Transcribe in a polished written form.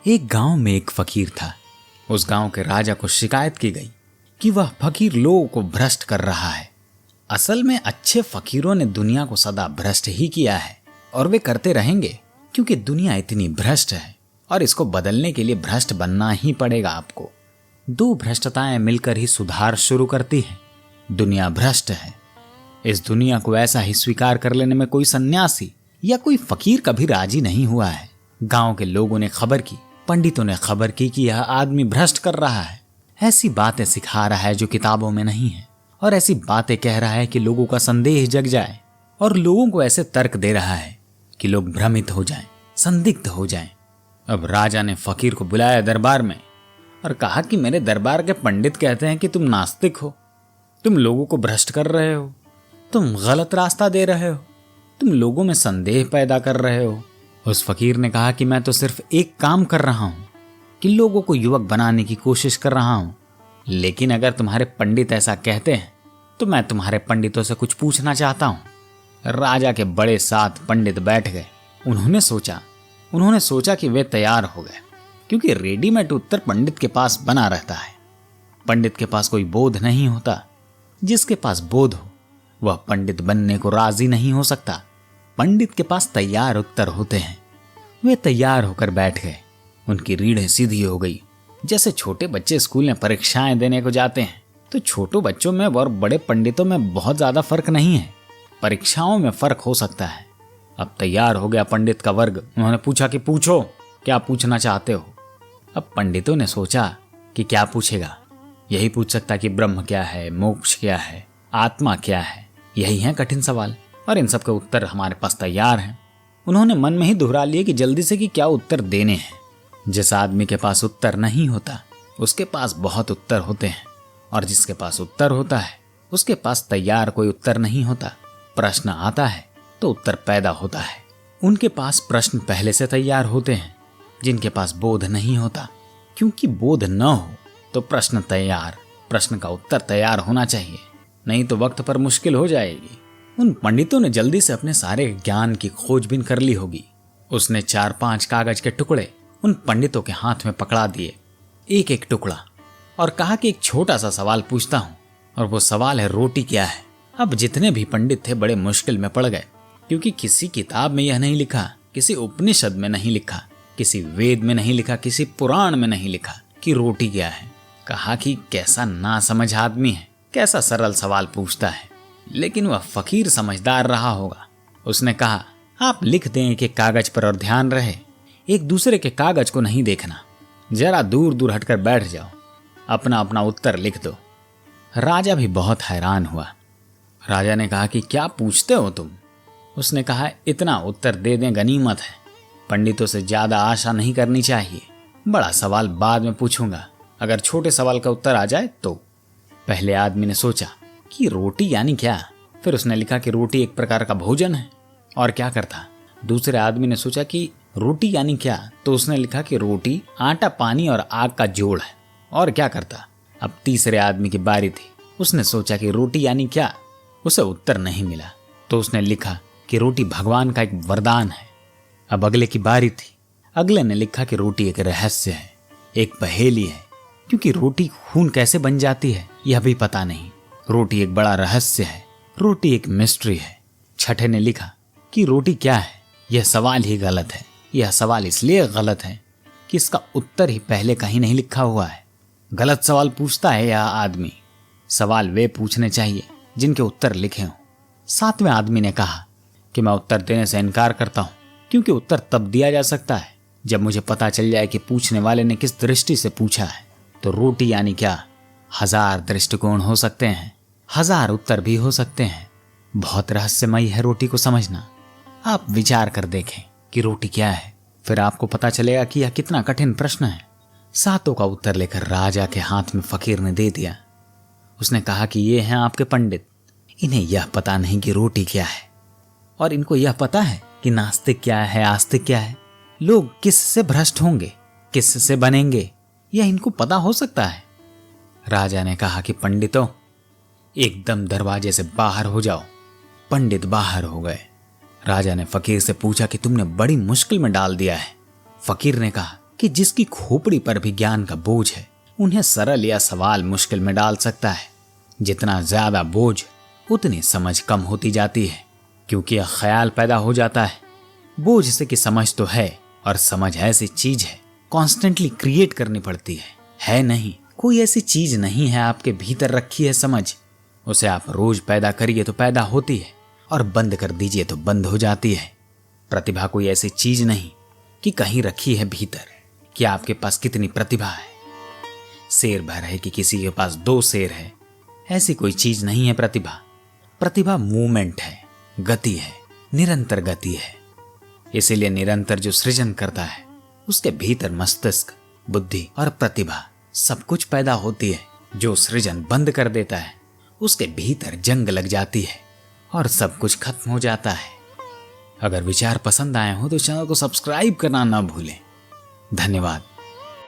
एक गांव में एक फकीर था। उस गांव के राजा को शिकायत की गई कि वह फकीर लोगों को भ्रष्ट कर रहा है। असल में अच्छे फकीरों ने दुनिया को सदा भ्रष्ट ही किया है और वे करते रहेंगे, क्योंकि दुनिया इतनी भ्रष्ट है और इसको बदलने के लिए भ्रष्ट बनना ही पड़ेगा आपको। दो भ्रष्टताएं मिलकर ही सुधार शुरू करती हैं। दुनिया भ्रष्ट है। इस दुनिया को ऐसा ही स्वीकार कर लेने में कोई सन्यासी या कोई फकीर कभी राजी नहीं हुआ है। गांव के लोगों ने खबर की, पंडितों ने खबर की कि यह आदमी भ्रष्ट कर रहा है, ऐसी बातें सिखा रहा है जो किताबों में नहीं है, और ऐसी बातें कह रहा है कि लोगों का संदेह जग जाए, और लोगों को ऐसे तर्क दे रहा है कि लोग भ्रमित हो जाएं, संदिग्ध हो जाएं। अब राजा ने फकीर को बुलाया दरबार में और कहा कि मेरे दरबार के पंडित कहते हैं कि तुम नास्तिक हो, तुम लोगों को भ्रष्ट कर रहे हो, तुम गलत रास्ता दे रहे हो, तुम लोगों में संदेह पैदा कर रहे हो। उस फकीर ने कहा कि मैं तो सिर्फ एक काम कर रहा हूं कि लोगों को युवक बनाने की कोशिश कर रहा हूं, लेकिन अगर तुम्हारे पंडित ऐसा कहते हैं तो मैं तुम्हारे पंडितों से कुछ पूछना चाहता हूं। राजा के बड़े 7 पंडित बैठ गए। उन्होंने सोचा कि वे तैयार हो गए, क्योंकि रेडीमेड उत्तर पंडित के पास बना रहता है। पंडित के पास कोई बोध नहीं होता। जिसके पास बोध हो वह पंडित बनने को राजी नहीं हो सकता। पंडित के पास तैयार उत्तर होते हैं। वे तैयार होकर बैठ गए। उनकी रीढ़ें सीधी हो गई। जैसे छोटे बच्चे स्कूल में परीक्षाएं देने को जाते हैं तो छोटों बच्चों में और बड़े पंडितों में बहुत ज्यादा फर्क नहीं है, परीक्षाओं में फर्क हो सकता है। अब तैयार हो गया पंडित का वर्ग। उन्होंने पूछा कि पूछो, क्या पूछना चाहते हो। अब पंडितों ने सोचा कि क्या पूछेगा। यही पूछ सकता कि ब्रह्म क्या है, मोक्ष क्या है, आत्मा क्या है। यही है कठिन सवाल, और इन सब के उत्तर हमारे पास तैयार हैं। उन्होंने मन में ही दोहरा लिए कि जल्दी से कि क्या उत्तर देने हैं। जिस आदमी के पास उत्तर नहीं होता उसके पास बहुत उत्तर होते हैं, और जिसके पास उत्तर होता है उसके पास तैयार कोई उत्तर नहीं होता। प्रश्न आता है तो उत्तर पैदा होता है। उनके पास प्रश्न पहले से तैयार होते हैं। जिनके पास बोध नहीं होता, क्योंकि बोध न हो तो प्रश्न का उत्तर तैयार होना चाहिए, नहीं तो वक्त पर मुश्किल हो जाएगी। उन पंडितों ने जल्दी से अपने सारे ज्ञान की खोजबीन कर ली होगी। उसने 4-5 कागज के टुकड़े उन पंडितों के हाथ में पकड़ा दिए, एक एक टुकड़ा, और कहा कि एक छोटा सा सवाल पूछता हूं, और वो सवाल है रोटी क्या है। अब जितने भी पंडित थे बड़े मुश्किल में पड़ गए, क्योंकि किसी किताब में यह नहीं लिखा, किसी उपनिषद में नहीं लिखा, किसी वेद में नहीं लिखा, किसी पुराण में नहीं लिखा कि रोटी क्या है। कहा कि कैसा नासमझ आदमी है, कैसा सरल सवाल पूछता है। लेकिन वह फकीर समझदार रहा होगा। उसने कहा, आप लिख दें एक कागज पर, और ध्यान रहे एक दूसरे के कागज को नहीं देखना। जरा दूर दूर हटकर बैठ जाओ, अपना अपना उत्तर लिख दो। राजा भी बहुत हैरान हुआ। राजा ने कहा कि क्या पूछते हो तुम। उसने कहा, इतना उत्तर दे दें गनीमत है, पंडितों से ज्यादा आशा नहीं करनी चाहिए। बड़ा सवाल बाद में पूछूंगा, अगर छोटे सवाल का उत्तर आ जाए तो। पहले आदमी ने सोचा कि रोटी यानी क्या। फिर उसने लिखा कि रोटी एक प्रकार का भोजन है, और क्या करता। दूसरे आदमी ने सोचा कि रोटी यानी क्या, तो उसने लिखा कि रोटी आटा, पानी और आग का जोड़ है, और क्या करता। अब तीसरे आदमी की बारी थी। उसने सोचा कि रोटी यानी क्या। उसे उत्तर नहीं मिला, तो उसने लिखा कि रोटी भगवान का एक वरदान है। अब अगले की बारी थी। अगले ने लिखा कि रोटी एक रहस्य है, एक पहेली है, क्योंकि रोटी खून कैसे बन जाती है यह भी पता नहीं। रोटी एक बड़ा रहस्य है, रोटी एक मिस्ट्री है। छठे ने लिखा कि रोटी क्या है, यह सवाल ही गलत है। यह सवाल इसलिए गलत है कि इसका उत्तर ही पहले कहीं नहीं लिखा हुआ है। गलत सवाल पूछता है यह आदमी। सवाल वे पूछने चाहिए जिनके उत्तर लिखे हों। सातवें आदमी ने कहा कि मैं उत्तर देने से इनकार करता हूं, क्योंकि उत्तर तब दिया जा सकता है जब मुझे पता चल जाए कि पूछने वाले ने किस दृष्टि से पूछा है। तो रोटी यानी क्या, 1000 दृष्टिकोण हो सकते हैं, 1000 उत्तर भी हो सकते हैं। बहुत रहस्यमयी है रोटी को समझना। आप विचार कर देखें कि रोटी क्या है, फिर आपको पता चलेगा कि यह कितना कठिन प्रश्न है। 7 का उत्तर लेकर राजा के हाथ में फकीर ने दे दिया। उसने कहा कि ये हैं आपके पंडित, इन्हें यह पता नहीं कि रोटी क्या है, और इनको यह पता है कि नास्तिक क्या है, आस्तिक क्या है, लोग किस से भ्रष्ट होंगे, किस से बनेंगे, यह इनको पता हो सकता है। राजा ने कहा कि पंडितों, एकदम दरवाजे से बाहर हो जाओ। पंडित बाहर हो गए। राजा ने फकीर से पूछा कि तुमने बड़ी मुश्किल में डाल दिया है। फकीर ने कहा कि जिसकी खोपड़ी पर भी ज्ञान का बोझ है, उन्हें सरल या सवाल मुश्किल में डाल सकता है। जितना ज्यादा बोझ उतनी समझ कम होती जाती है, क्योंकि यह ख्याल पैदा हो जाता है बोझ से कि समझ तो है, और समझ ऐसी चीज है कॉन्स्टेंटली क्रिएट करनी पड़ती है नहीं। कोई ऐसी चीज नहीं है आपके भीतर रखी है समझ, उसे आप रोज पैदा करिए तो पैदा होती है, और बंद कर दीजिए तो बंद हो जाती है। प्रतिभा कोई ऐसी चीज नहीं कि कहीं रखी है भीतर, कि आपके पास कितनी प्रतिभा है, शेर भर है कि किसी के पास 2 शेर है, ऐसी कोई चीज नहीं है प्रतिभा। प्रतिभा मूवमेंट है, गति है, निरंतर गति है। इसीलिए निरंतर जो सृजन करता है उसके भीतर मस्तिष्क, बुद्धि और प्रतिभा सब कुछ पैदा होती है। जो सृजन बंद कर देता है उसके भीतर जंग लग जाती है और सब कुछ खत्म हो जाता है। अगर विचार पसंद आए हो तो चैनल को सब्सक्राइब करना ना भूलें। धन्यवाद।